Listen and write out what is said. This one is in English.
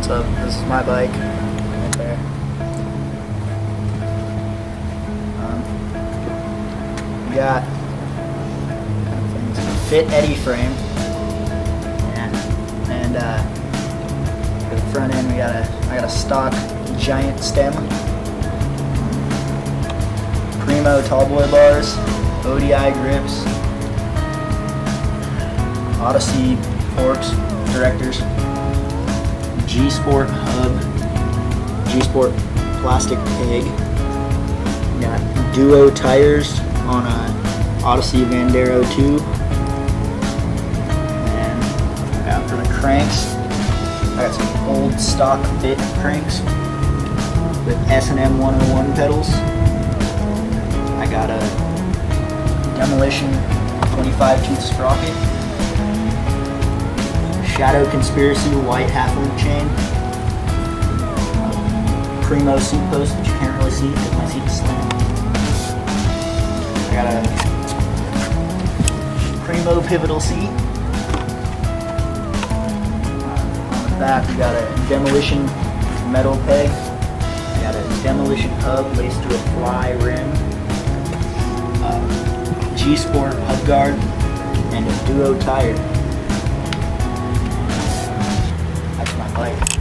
So this is my bike right there. We got kind of things. Fit Eddy frame. And for the front end, I got a stock giant stem. Primo tallboy bars, ODI grips, Odyssey forks, directors, G-Sport hub, G-Sport plastic peg. We got duo tires on a Odyssey Vandero 2. And for the cranks, I got some old stock fit cranks with S&M 101 pedals. I got a Demolition 25 tooth sprocket, Shadow Conspiracy white half-link chain, Primo seat post that you can't really see because my seat is slim. I got a Primo pivotal seat. On the back we got a Demolition metal peg. I got a Demolition hub laced to a fly rim. G-Sport hub guard, and a duo tire. That's my bike.